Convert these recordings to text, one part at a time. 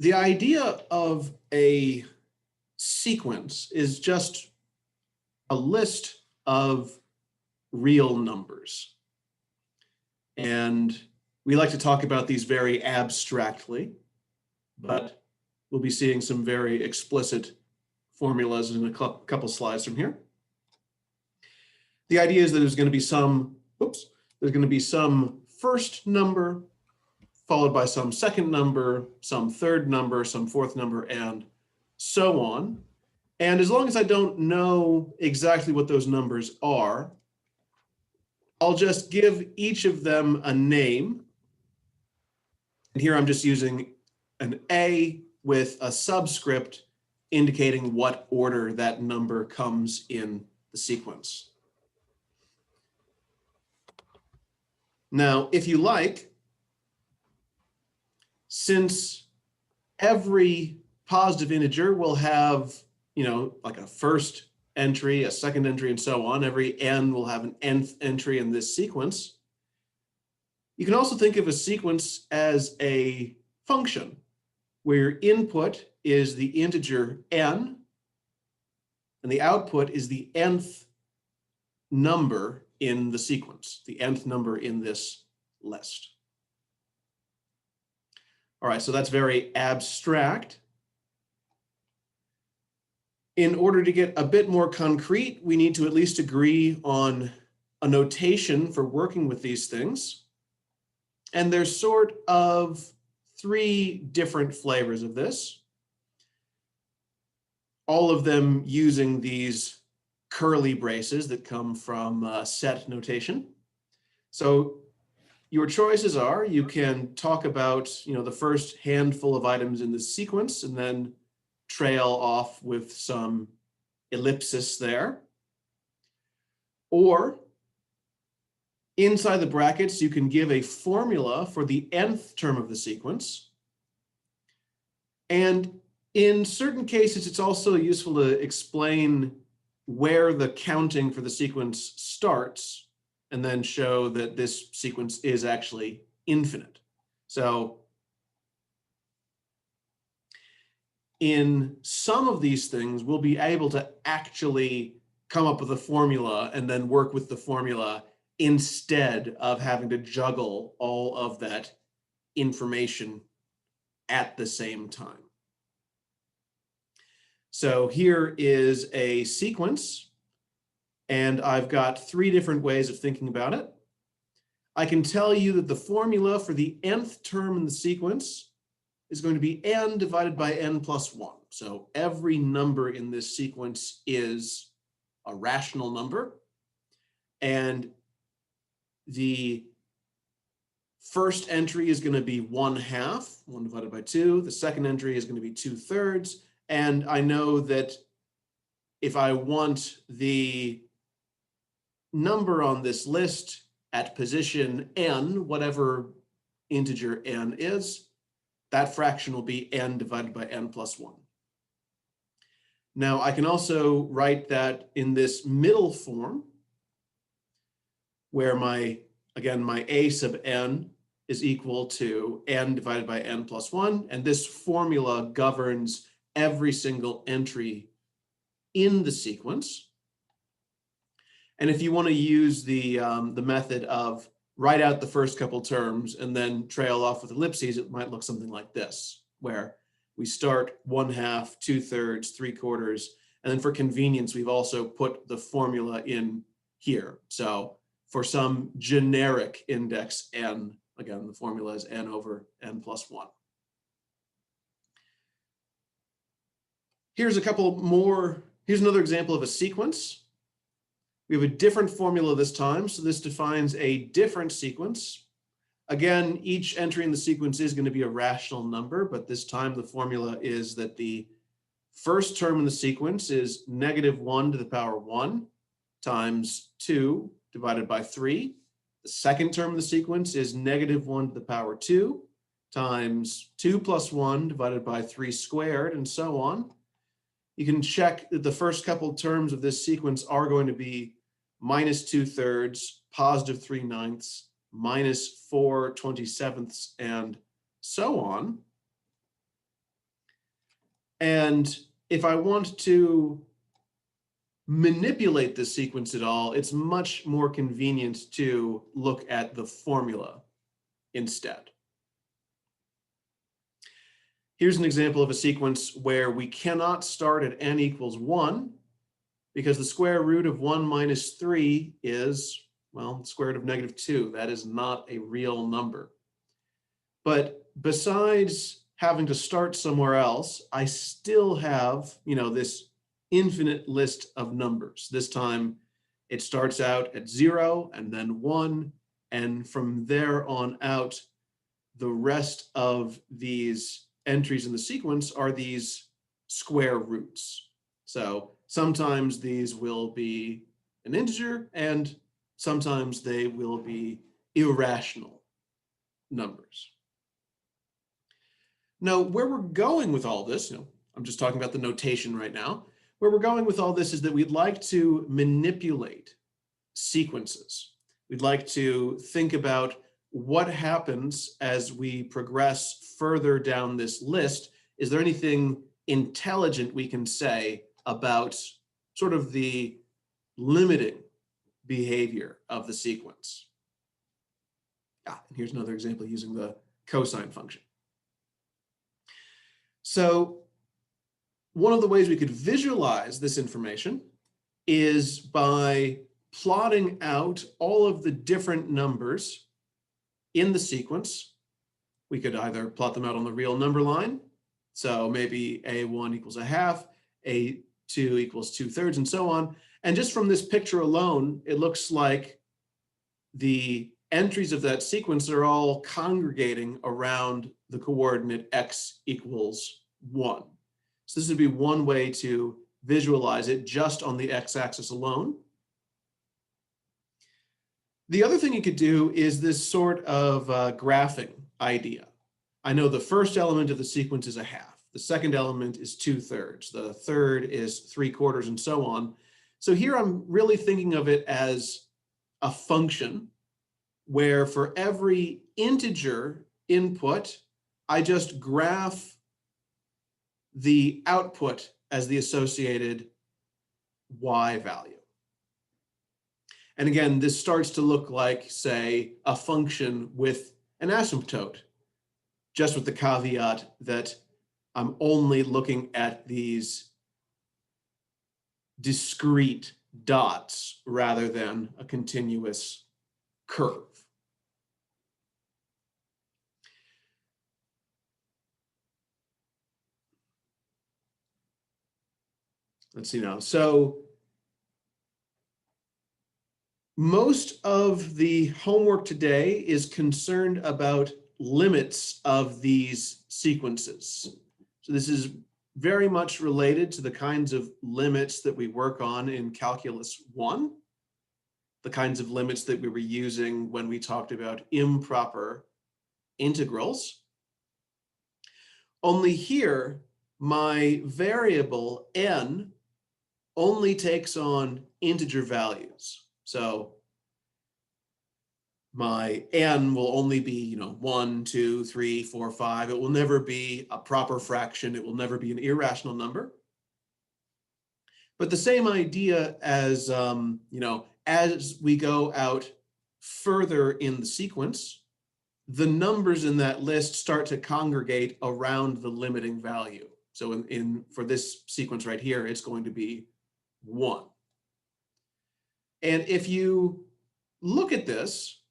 The idea of a sequence is just a list of real numbers. And we like to talk about these very abstractly, but we'll be seeing some very explicit formulas in a couple slides from here. The idea is that there's going to be some, there's going to be some first number followed by some second number, some third number, some fourth number, and so on. And as long as I don't know exactly what those numbers are, I'll just give each of them a name. And here I'm just using an A with a subscript indicating what order that number comes in the sequence. Now, if you like, since every positive integer will have, like a first entry, a second entry, and so on, every n will have an nth entry in this sequence. You can also think of a sequence as a function where your input is the integer n, and the output is the nth number in the sequence, the nth number in this list. All right, so that's very abstract. In order to get a bit more concrete, we need to at least agree on a notation for working with these things. And there's sort of three different flavors of this, all of them using these curly braces that come from set notation. So your choices are, you can talk about the first handful of items in the sequence and then trail off with some ellipsis there. Or inside the brackets, you can give a formula for the nth term of the sequence. And in certain cases, it's also useful to explain where the counting for the sequence starts and then show that this sequence is actually infinite. So in some of these things, we'll be able to actually come up with a formula and then work with the formula instead of having to juggle all of that information at the same time. So here is a sequence, and I've got three different ways of thinking about it. I can tell you that the formula for the nth term in the sequence is going to be n divided by n plus 1. So every number in this sequence is a rational number, and the first entry is going to be 1/2, 1 divided by 2. The second entry is going to be 2/3. And I know that if I want the number on this list at position n, whatever integer n is, that fraction will be n divided by n plus 1. Now, I can also write that in this middle form, where my a sub n is equal to n divided by n plus 1, and this formula governs every single entry in the sequence. And if you want to use the method of write out the first couple terms and then trail off with ellipses, it might look something like this, where we start 1/2, 2/3, 3/4, and then for convenience, we've also put the formula in here. So for some generic index n, again, the formula is n over n plus 1. Here's another example of a sequence. We have a different formula this time, so this defines a different sequence. Again, each entry in the sequence is going to be a rational number, but this time the formula is that the first term in the sequence is -1 to the power 1 times 2 divided by 3. The second term in the sequence is -1 to the power 2 times 2 plus 1 divided by 3 squared, and so on. You can check that the first couple terms of this sequence are going to be -2/3, +3/9, -4/27, and so on. And if I want to manipulate this sequence at all, it's much more convenient to look at the formula instead. Here's an example of a sequence where we cannot start at n equals 1 because the square root of 1 minus 3 is, well, the square root of negative 2. That is not a real number. But besides having to start somewhere else, I still have, this infinite list of numbers. This time it starts out at 0 and then 1, and from there on out, the rest of these entries in the sequence are these square roots. So sometimes these will be an integer and sometimes they will be irrational numbers. Now, where we're going with all this, I'm just talking about the notation right now. Where we're going with all this is that we'd like to manipulate sequences. We'd like to think about what happens as we progress further down this list. Is there anything intelligent we can say about sort of the limiting behavior of the sequence? And here's another example using the cosine function. So one of the ways we could visualize this information is by plotting out all of the different numbers in the sequence. We could either plot them out on the real number line. So maybe A1 equals a half, A2 equals 2/3, and so on. And just from this picture alone, it looks like the entries of that sequence are all congregating around the coordinate x equals 1. So this would be one way to visualize it just on the x-axis alone. The other thing you could do is this sort of graphing idea. I know the first element of the sequence is a half. The second element is 2/3. The third is 3/4, and so on. So here I'm really thinking of it as a function where for every integer input, I just graph the output as the associated y value. And again, this starts to look like, say, a function with an asymptote, just with the caveat that I'm only looking at these discrete dots rather than a continuous curve. Let's see now. So most of the homework today is concerned about limits of these sequences. So this is very much related to the kinds of limits that we work on in Calculus 1, the kinds of limits that we were using when we talked about improper integrals. Only here, my variable n only takes on integer values. So my n will only be, 1, 2, 3, 4, 5. It will never be a proper fraction. It will never be an irrational number. But the same idea as, as we go out further in the sequence, the numbers in that list start to congregate around the limiting value. So for this sequence right here, it's going to be 1. And if you look at this,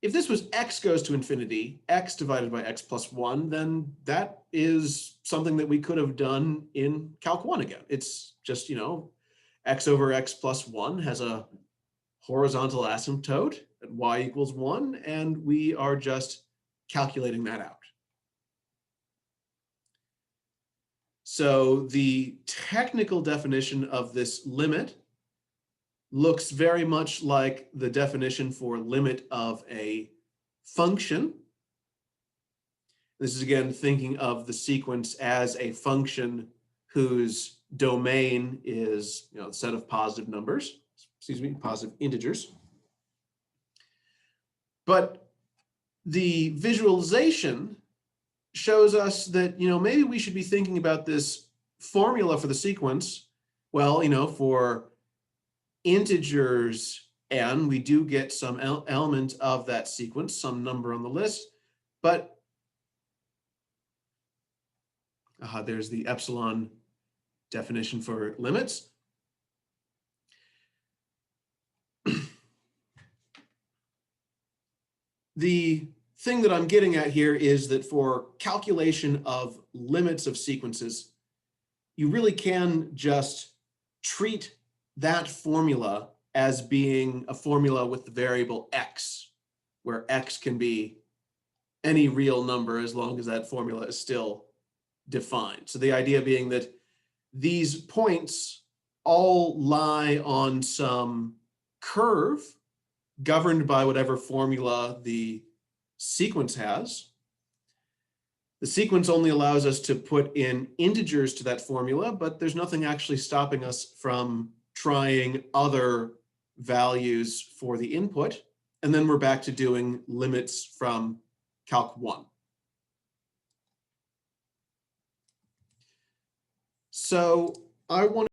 if this was x goes to infinity, x divided by x plus 1, then that is something that we could have done in Calc 1 again. It's just, x over x plus 1 has a horizontal asymptote at y equals 1, and we are just calculating that out. So the technical definition of this limit looks very much like the definition for limit of a function. This is again thinking of the sequence as a function whose domain is, the set of positive numbers, positive integers. But the visualization shows us that, maybe we should be thinking about this formula for the sequence, well, for integers n, we do get some element of that sequence, some number on the list, but there's the epsilon definition for limits. The thing that I'm getting at here is that for calculation of limits of sequences, you really can just treat that formula as being a formula with the variable x, where x can be any real number as long as that formula is still defined. So the idea being that these points all lie on some curve governed by whatever formula the sequence has. The sequence only allows us to put in integers to that formula, but there's nothing actually stopping us from trying other values for the input. And then we're back to doing limits from Calc 1. So I want